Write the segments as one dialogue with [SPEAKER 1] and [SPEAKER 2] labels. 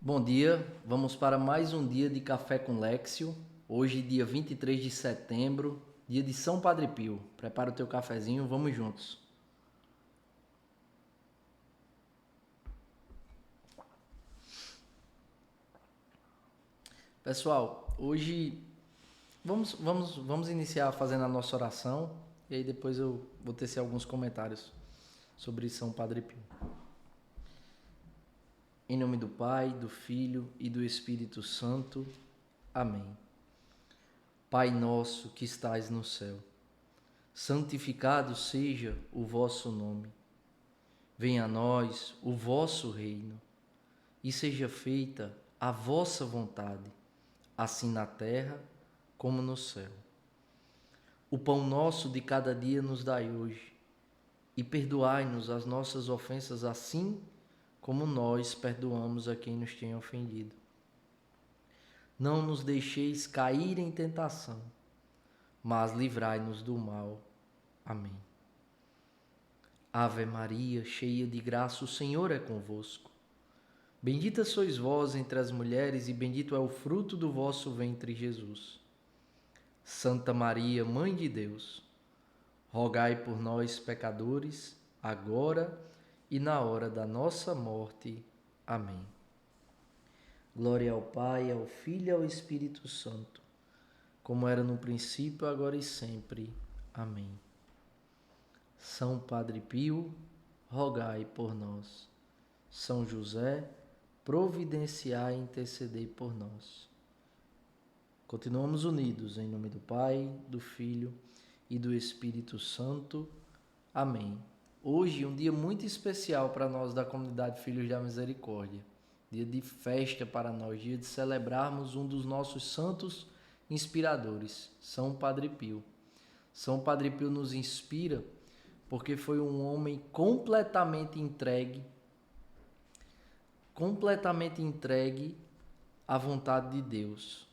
[SPEAKER 1] Bom dia, vamos para mais um dia de Café com Lexio. Hoje, dia 23 de setembro, dia de São Padre Pio. Prepara o teu cafezinho, vamos juntos. Pessoal, hoje vamos iniciar fazendo a nossa oração e aí depois eu vou tecer alguns comentários sobre São Padre Pio. Em nome do Pai, do Filho e do Espírito Santo. Amém. Pai nosso que estais no céu, santificado seja o vosso nome. Venha a nós o vosso reino e seja feita a vossa vontade, assim na terra como no céu. O pão nosso de cada dia nos dai hoje e perdoai-nos as nossas ofensas assim como nós perdoamos a quem nos tem ofendido. Não nos deixeis cair em tentação, mas livrai-nos do mal. Amém. Ave Maria, cheia de graça, o Senhor é convosco. Bendita sois vós entre as mulheres e bendito é o fruto do vosso ventre, Jesus. Santa Maria, Mãe de Deus, rogai por nós, pecadores, agora e na hora da nossa morte. Amém. Glória ao Pai, ao Filho e ao Espírito Santo, como era no princípio, agora e sempre. Amém. São Padre Pio, rogai por nós. São José, providenciai e intercedei por nós. Continuamos unidos em nome do Pai, do Filho e do Espírito Santo. Amém. Hoje um dia muito especial para nós da comunidade Filhos da Misericórdia. Dia de festa para nós, dia de celebrarmos um dos nossos santos inspiradores, São Padre Pio. São Padre Pio nos inspira porque foi um homem completamente entregue à vontade de Deus.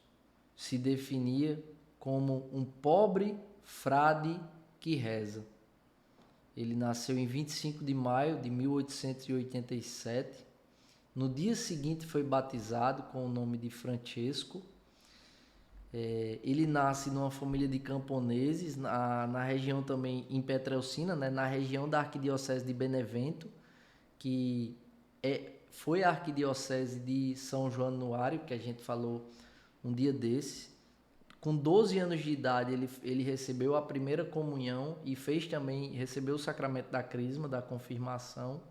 [SPEAKER 1] Se definia como um pobre frade que reza. Ele nasceu em 25 de maio de 1887. No dia seguinte foi batizado com o nome de Francesco. Ele nasce numa família de camponeses, na região também em Petrelcina, né, na região da Arquidiocese de Benevento, que foi a Arquidiocese de São Januário, que a gente falou um dia desse. Com 12 anos de idade, ele recebeu a primeira comunhão e recebeu o sacramento da crisma, da confirmação.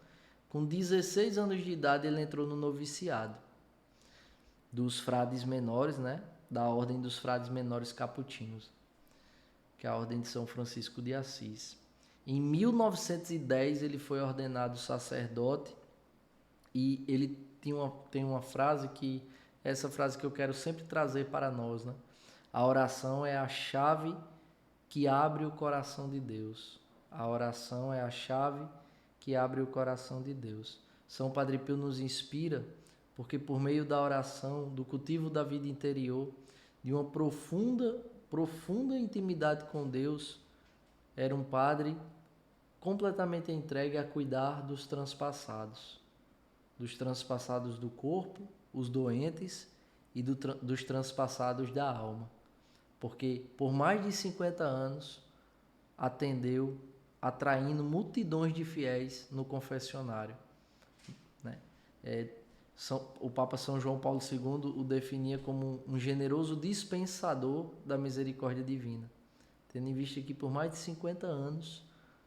[SPEAKER 1] Com 16 anos de idade, ele entrou no noviciado dos frades menores, né? Da Ordem dos Frades Menores Capuchinos, que é a Ordem de São Francisco de Assis. Em 1910, ele foi ordenado sacerdote e ele tem uma frase que, essa frase que eu quero sempre trazer para nós, né? A oração é a chave que abre o coração de Deus. A oração é a chave que abre o coração de Deus. São Padre Pio nos inspira porque por meio da oração, do cultivo da vida interior, de uma profunda intimidade com Deus, era um padre completamente entregue a cuidar dos transpassados do corpo, os doentes e dos transpassados da alma. Porque por mais de 50 anos atendeu, atraindo multidões de fiéis no confessionário, né? O Papa São João Paulo II o definia como um generoso dispensador da misericórdia divina. Tendo em vista que por mais de 50 anos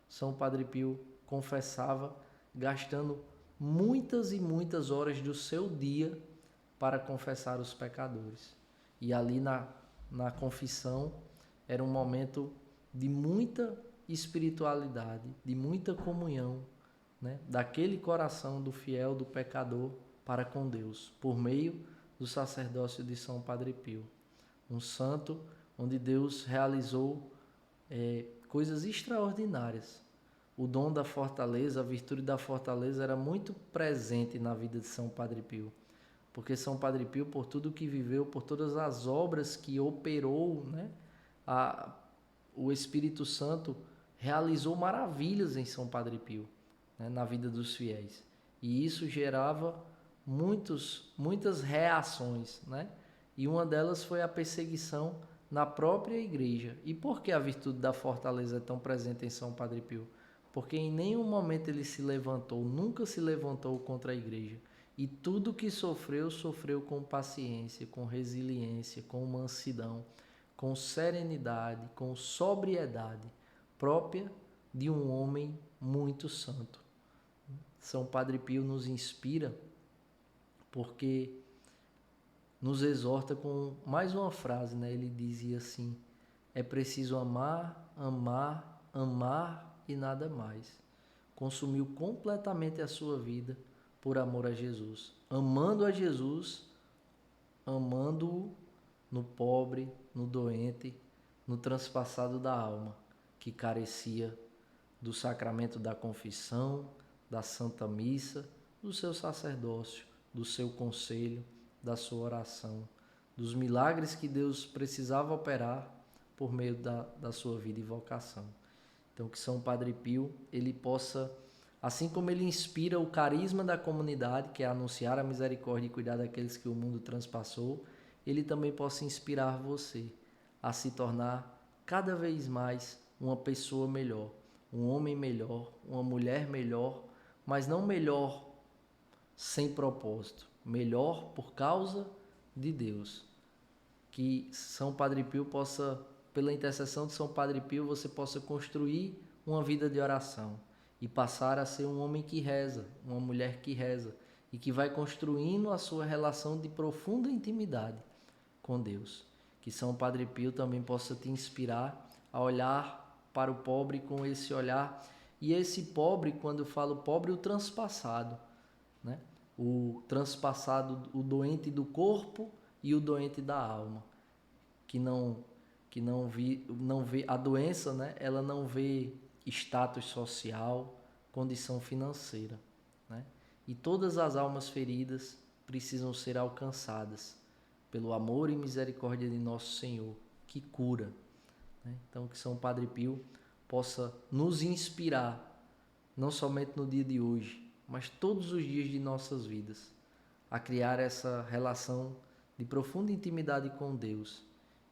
[SPEAKER 1] São Padre Pio confessava, gastando muitas e muitas horas do seu dia para confessar os pecadores. E ali na confissão era um momento de muita espiritualidade, de muita comunhão, né? Daquele coração do fiel, do pecador para com Deus, por meio do sacerdócio de São Padre Pio. Um santo onde Deus realizou coisas extraordinárias. O dom da fortaleza, a virtude da fortaleza era muito presente na vida de São Padre Pio. Porque São Padre Pio, por tudo que viveu, por todas as obras que operou, né, o Espírito Santo realizou maravilhas em São Padre Pio, né, na vida dos fiéis. E isso gerava muitas reações, né? E uma delas foi a perseguição na própria igreja. E por que a virtude da fortaleza é tão presente em São Padre Pio? Porque em nenhum momento ele se levantou, nunca se levantou contra a igreja. E tudo que sofreu, sofreu com paciência, com resiliência, com mansidão, com serenidade, com sobriedade própria de um homem muito santo. São Padre Pio nos inspira porque nos exorta com mais uma frase, né? Ele dizia assim: é preciso amar, amar, amar e nada mais. Consumiu completamente a sua vida por amor a Jesus, amando a Jesus, amando-o no pobre, no doente, no transpassado da alma, que carecia do sacramento da confissão, da Santa Missa, do seu sacerdócio, do seu conselho, da sua oração, dos milagres que Deus precisava operar por meio da sua vida e vocação. Então, que São Padre Pio, ele possa, assim como ele inspira o carisma da comunidade, que é anunciar a misericórdia e cuidar daqueles que o mundo transpassou, ele também possa inspirar você a se tornar cada vez mais uma pessoa melhor, um homem melhor, uma mulher melhor, mas não melhor sem propósito, melhor por causa de Deus. Que São Padre Pio possa, pela intercessão de São Padre Pio, você possa construir uma vida de oração e passar a ser um homem que reza, uma mulher que reza e que vai construindo a sua relação de profunda intimidade com Deus. Que São Padre Pio também possa te inspirar a olhar para o pobre com esse olhar. E esse pobre, quando eu falo pobre, o transpassado, né? O transpassado, o doente do corpo e o doente da alma, que não vê a doença, né? Ela não vê status social, condição financeira, né? E todas as almas feridas precisam ser alcançadas pelo amor e misericórdia de nosso Senhor, que cura, né? Então, que São Padre Pio possa nos inspirar, não somente no dia de hoje, mas todos os dias de nossas vidas, a criar essa relação de profunda intimidade com Deus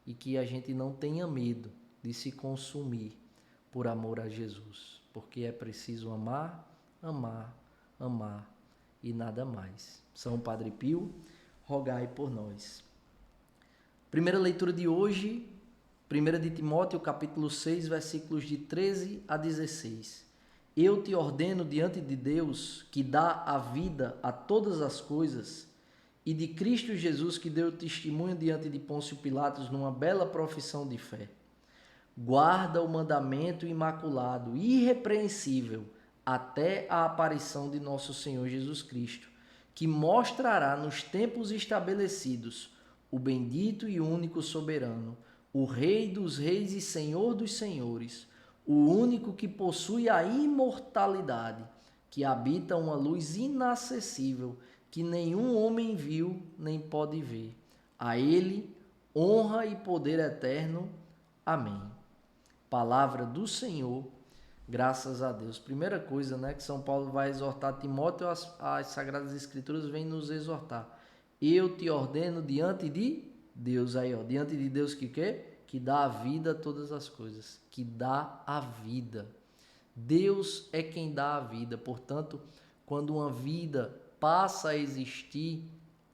[SPEAKER 1] e que a gente não tenha medo de se consumir por amor a Jesus, porque é preciso amar, amar, amar e nada mais. São Padre Pio, rogai por nós. Primeira leitura de hoje, 1 de Timóteo, capítulo 6, versículos de 13 a 16. Eu te ordeno diante de Deus, que dá a vida a todas as coisas, e de Cristo Jesus, que deu testemunho diante de Pôncio Pilatos numa bela profissão de fé. Guarda o mandamento imaculado, irrepreensível, até a aparição de nosso Senhor Jesus Cristo, que mostrará nos tempos estabelecidos o bendito e único soberano, o Rei dos reis e Senhor dos senhores, o único que possui a imortalidade, que habita uma luz inacessível, que nenhum homem viu nem pode ver. A ele honra e poder eterno. Amém. Palavra do Senhor, graças a Deus. Primeira coisa, né, que São Paulo vai exortar Timóteo, as Sagradas Escrituras vêm nos exortar. Eu te ordeno diante de Deus, aí ó, diante de Deus que quê? Que dá a vida a todas as coisas, que dá a vida. Deus é quem dá a vida, portanto, quando uma vida passa a existir,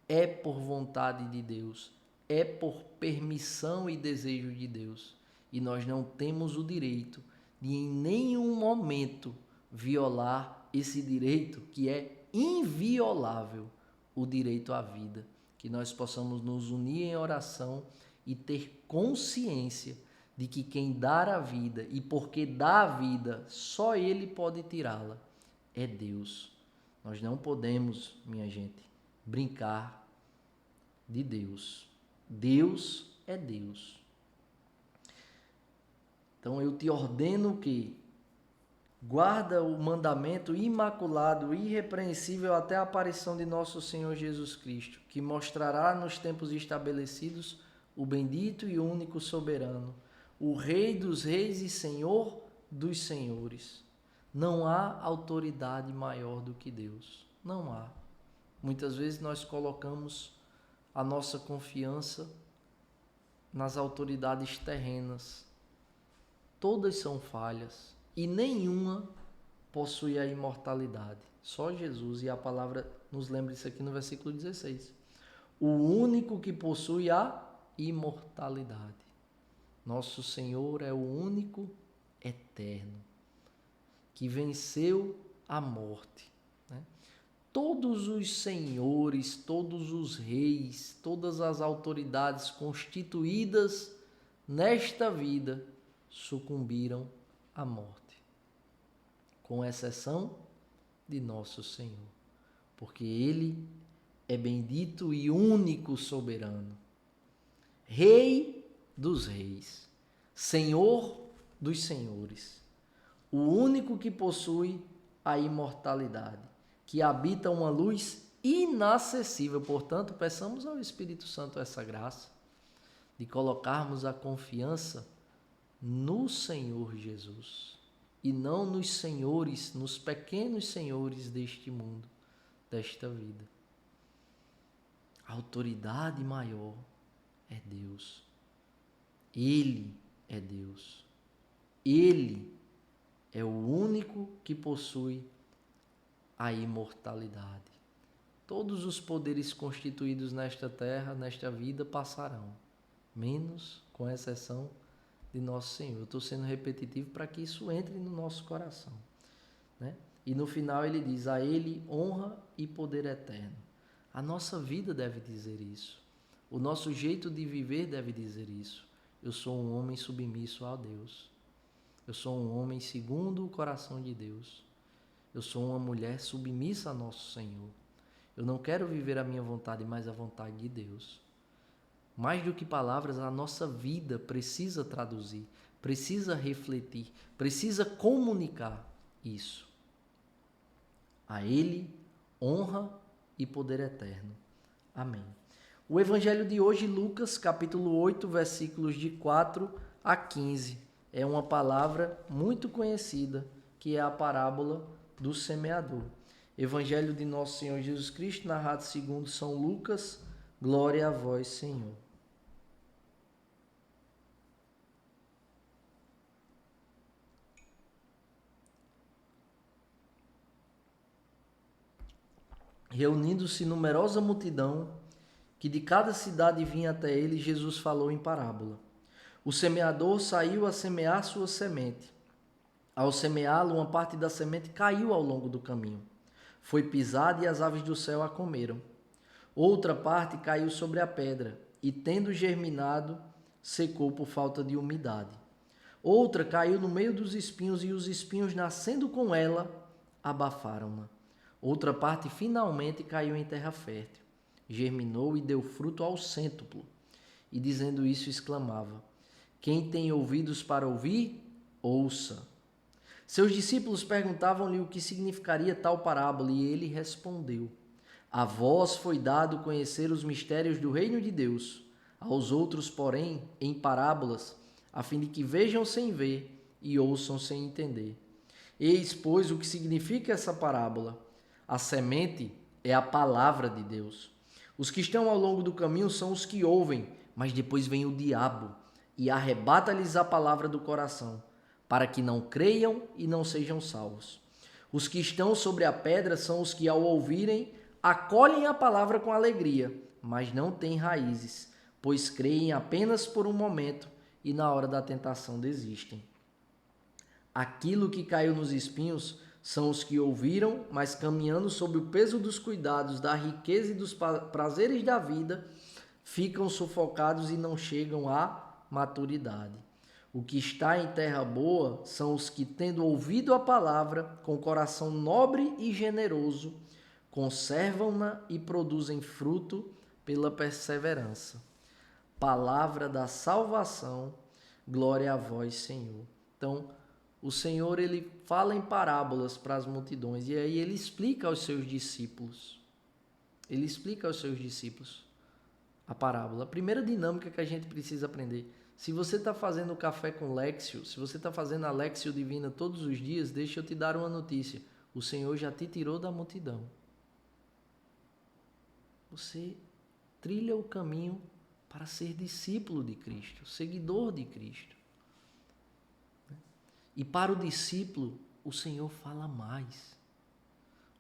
[SPEAKER 1] é por vontade de Deus, é por permissão e desejo de Deus. E nós não temos o direito de em nenhum momento violar esse direito que é inviolável, o direito à vida. Que nós possamos nos unir em oração e ter consciência de que quem dá a vida e porque dá a vida, só Ele pode tirá-la, é Deus. Nós não podemos, minha gente, brincar de Deus. Deus é Deus. Então eu te ordeno que guarda o mandamento imaculado, irrepreensível até a aparição de nosso Senhor Jesus Cristo, que mostrará nos tempos estabelecidos o bendito e único soberano, o Rei dos reis e Senhor dos senhores. Não há autoridade maior do que Deus. Não há. Muitas vezes nós colocamos a nossa confiança nas autoridades terrenas. Todas são falhas e nenhuma possui a imortalidade. Só Jesus, e a palavra nos lembra isso aqui no versículo 16. O único que possui a imortalidade. Nosso Senhor é o único eterno, que venceu a morte. Né? Todos os senhores, todos os reis, todas as autoridades constituídas nesta vida sucumbiram à morte, com exceção de nosso Senhor, porque Ele é bendito e único soberano, Rei dos reis, Senhor dos senhores, o único que possui a imortalidade, que habita uma luz inacessível. Portanto, peçamos ao Espírito Santo essa graça de colocarmos a confiança no Senhor Jesus e não nos senhores, nos pequenos senhores deste mundo, desta vida. A autoridade maior é Deus. Ele é Deus. Ele é o único que possui a imortalidade. Todos os poderes constituídos nesta terra, nesta vida, passarão, menos com exceção de nosso Senhor. Eu estou sendo repetitivo para que isso entre no nosso coração, né? E no final ele diz: a Ele honra e poder eterno. A nossa vida deve dizer isso. O nosso jeito de viver deve dizer isso. Eu sou um homem submisso a Deus. Eu sou um homem segundo o coração de Deus. Eu sou uma mulher submissa a nosso Senhor. Eu não quero viver a minha vontade, mas a vontade de Deus. Mais do que palavras, a nossa vida precisa traduzir, precisa refletir, precisa comunicar isso. A Ele honra e poder eterno. Amém. O evangelho de hoje, Lucas, capítulo 8, versículos de 4 a 15. É uma palavra muito conhecida, que é a parábola do semeador. Evangelho de nosso Senhor Jesus Cristo, narrado segundo São Lucas. Glória a vós, Senhor. Reunindo-se numerosa multidão, que de cada cidade vinha até ele, Jesus falou em parábola. O semeador saiu a semear sua semente. Ao semeá-lo, uma parte da semente caiu ao longo do caminho. Foi pisada e as aves do céu a comeram. Outra parte caiu sobre a pedra e, tendo germinado, secou por falta de umidade. Outra caiu no meio dos espinhos e os espinhos, nascendo com ela, abafaram-na. Outra parte finalmente caiu em terra fértil, germinou e deu fruto ao cêntuplo. E dizendo isso exclamava: quem tem ouvidos para ouvir, ouça. Seus discípulos perguntavam-lhe o que significaria tal parábola, e ele respondeu: a vós foi dado conhecer os mistérios do reino de Deus, aos outros, porém, em parábolas, a fim de que vejam sem ver e ouçam sem entender. Eis, pois, o que significa essa parábola. A semente é a palavra de Deus. Os que estão ao longo do caminho são os que ouvem, mas depois vem o diabo e arrebata-lhes a palavra do coração, para que não creiam e não sejam salvos. Os que estão sobre a pedra são os que, ao ouvirem, acolhem a palavra com alegria, mas não têm raízes, pois creem apenas por um momento e na hora da tentação desistem. Aquilo que caiu nos espinhos são os que ouviram, mas caminhando sob o peso dos cuidados, da riqueza e dos prazeres da vida, ficam sufocados e não chegam à maturidade. O que está em terra boa são os que, tendo ouvido a palavra, com coração nobre e generoso, conservam-na e produzem fruto pela perseverança. Palavra da salvação, glória a vós, Senhor. Então, o Senhor, ele fala em parábolas para as multidões, e aí ele explica aos seus discípulos. Ele explica aos seus discípulos a parábola. A primeira dinâmica que a gente precisa aprender: se você está fazendo café com Léxio, se você está fazendo a Léxio Divina todos os dias, deixa eu te dar uma notícia: o Senhor já te tirou da multidão. você trilha o caminho para ser discípulo de Cristo, seguidor de Cristo. E para o discípulo, o Senhor fala mais.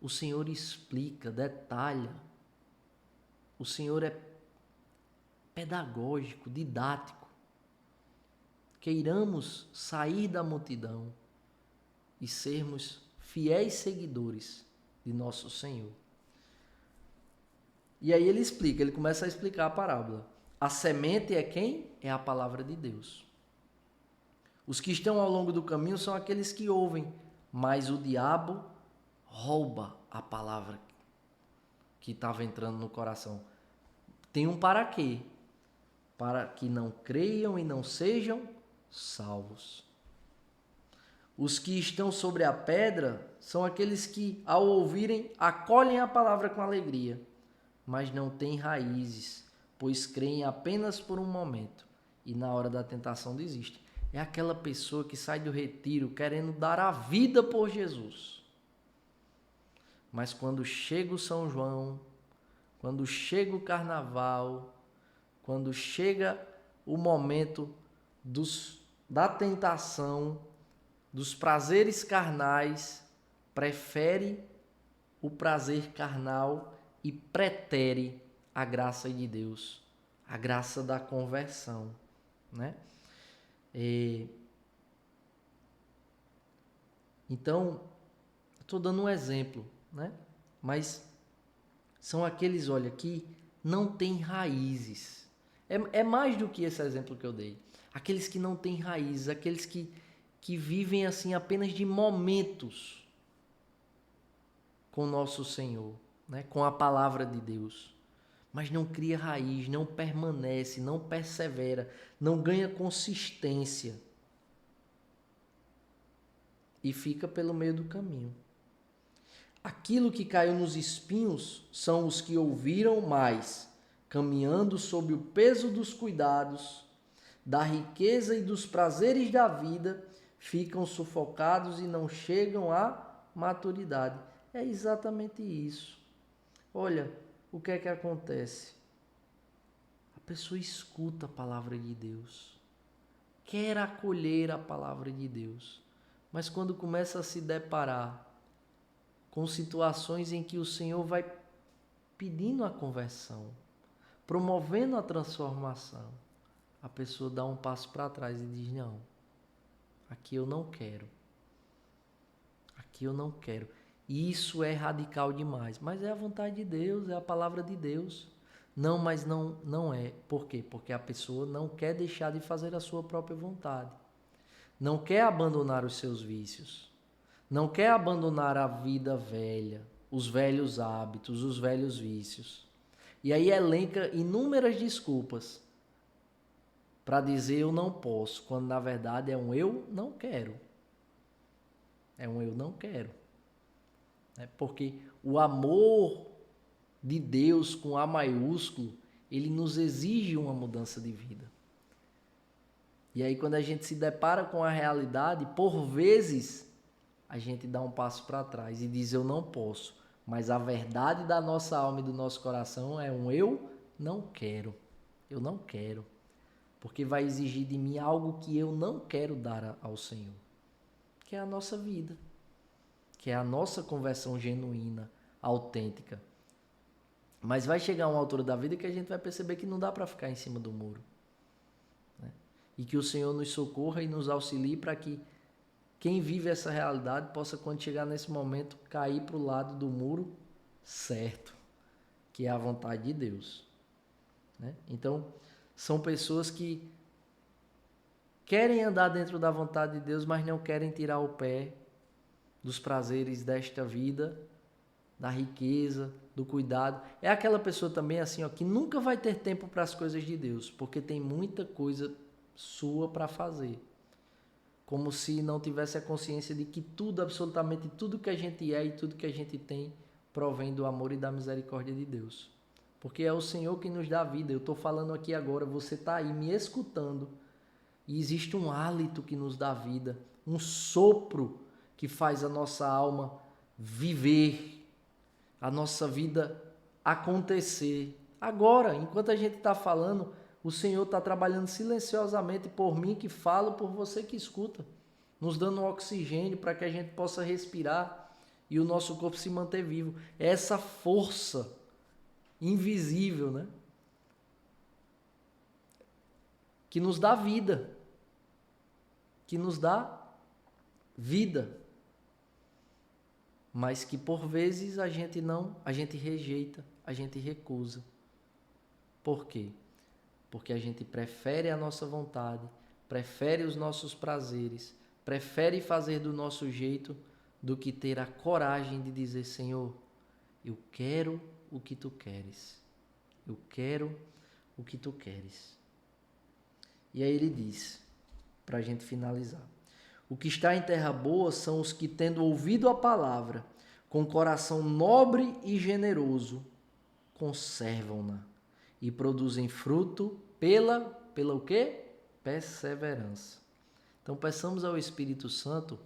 [SPEAKER 1] O Senhor explica, detalha. O Senhor é pedagógico, didático. Queiramos sair da multidão e sermos fiéis seguidores de nosso Senhor. E aí ele começa a explicar a parábola. A semente é quem? É a palavra de Deus. Os que estão ao longo do caminho são aqueles que ouvem, mas o diabo rouba a palavra que estava entrando no coração. Tem um para quê? Para que não creiam e não sejam salvos. Os que estão sobre a pedra são aqueles que, ao ouvirem, acolhem a palavra com alegria, mas não têm raízes, pois creem apenas por um momento e na hora da tentação desistem. É aquela pessoa que sai do retiro querendo dar a vida por Jesus. Mas quando chega o São João, quando chega o carnaval, quando chega o momento da tentação, dos prazeres carnais, prefere o prazer carnal e pretere a graça de Deus, a graça da conversão, né? Então, estou dando um exemplo, né? Mas são aqueles, olha, que não têm raízes. É mais do que esse exemplo que eu dei. Aqueles que não têm raízes, aqueles que vivem assim apenas de momentos com nosso Senhor, né? Com a palavra de Deus. Mas não cria raiz, não permanece, não persevera, não ganha consistência. E fica pelo meio do caminho. Aquilo que caiu nos espinhos são os que ouviram mais, caminhando sob o peso dos cuidados, da riqueza e dos prazeres da vida, ficam sufocados e não chegam à maturidade. É exatamente isso. Olha, o que é que acontece? A pessoa escuta a palavra de Deus, quer acolher a palavra de Deus, mas quando começa a se deparar com situações em que o Senhor vai pedindo a conversão, promovendo a transformação, a pessoa dá um passo para trás e diz: não, aqui eu não quero. Aqui eu não quero. E isso é radical demais, mas é a vontade de Deus, é a palavra de Deus. Não, mas não é. Por quê? Porque a pessoa não quer deixar de fazer a sua própria vontade. Não quer abandonar os seus vícios. Não quer abandonar a vida velha, os velhos hábitos, os velhos vícios. E aí elenca inúmeras desculpas para dizer eu não posso, quando na verdade é um eu não quero. É um eu não quero. Porque o amor de Deus com A maiúsculo, ele nos exige uma mudança de vida. E aí quando a gente se depara com a realidade, por vezes a gente dá um passo para trás e diz eu não posso. Mas a verdade da nossa alma e do nosso coração é um eu não quero. Eu não quero. Porque vai exigir de mim algo que eu não quero dar ao Senhor. Que é a nossa vida. Que é a nossa conversão genuína, autêntica. Mas vai chegar uma altura da vida que a gente vai perceber que não dá para ficar em cima do muro. Né? E que o Senhor nos socorra e nos auxilie para que quem vive essa realidade possa, quando chegar nesse momento, cair para o lado do muro certo, que é a vontade de Deus. Né? Então, são pessoas que querem andar dentro da vontade de Deus, mas não querem tirar o pé dos prazeres desta vida, da riqueza, do cuidado. É aquela pessoa também assim, ó, que nunca vai ter tempo para as coisas de Deus, porque tem muita coisa sua para fazer. Como se não tivesse a consciência de que tudo, absolutamente tudo que a gente é e tudo que a gente tem provém do amor e da misericórdia de Deus. Porque é o Senhor que nos dá vida. Eu estou falando aqui agora, você está aí me escutando e existe um hálito que nos dá vida, um sopro que faz a nossa alma viver, a nossa vida acontecer. Agora, enquanto a gente está falando, o Senhor está trabalhando silenciosamente por mim que falo, por você que escuta, nos dando oxigênio para que a gente possa respirar e o nosso corpo se manter vivo. É essa força invisível, né? Que nos dá vida. Que nos dá vida. Mas que por vezes a gente rejeita, a gente recusa. Por quê? Porque a gente prefere a nossa vontade, prefere os nossos prazeres, prefere fazer do nosso jeito do que ter a coragem de dizer: Senhor, eu quero o que tu queres. Eu quero o que tu queres. E aí ele diz, para a gente finalizar: o que está em terra boa são os que, tendo ouvido a palavra, com coração nobre e generoso, conservam-na e produzem fruto pela o quê? Perseverança. Então peçamos ao Espírito Santo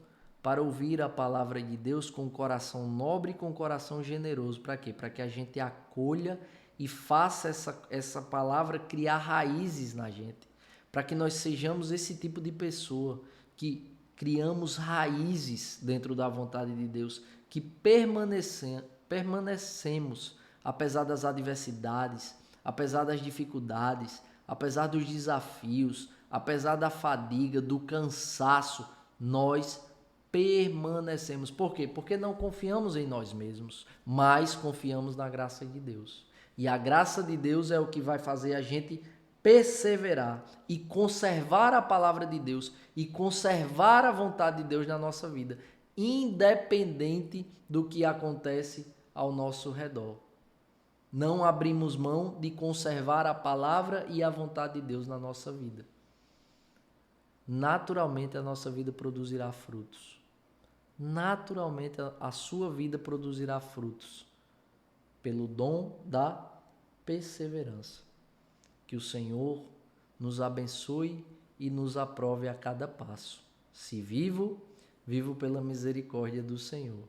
[SPEAKER 1] para ouvir a palavra de Deus com coração nobre e com coração generoso. Para quê? Para que a gente acolha e faça essa palavra criar raízes na gente. Para que nós sejamos esse tipo de pessoa que criamos raízes dentro da vontade de Deus, que permanecemos apesar das adversidades, apesar das dificuldades, apesar dos desafios, apesar da fadiga, do cansaço, nós permanecemos. Por quê? Porque não confiamos em nós mesmos, mas confiamos na graça de Deus. E a graça de Deus é o que vai fazer a gente perseverar e conservar a palavra de Deus e conservar a vontade de Deus na nossa vida, independente do que acontece ao nosso redor. Não abrimos mão de conservar a palavra e a vontade de Deus na nossa vida. Naturalmente a nossa vida produzirá frutos. Naturalmente a sua vida produzirá frutos pelo dom da perseverança. Que o Senhor nos abençoe e nos aprove a cada passo. Se vivo, vivo pela misericórdia do Senhor.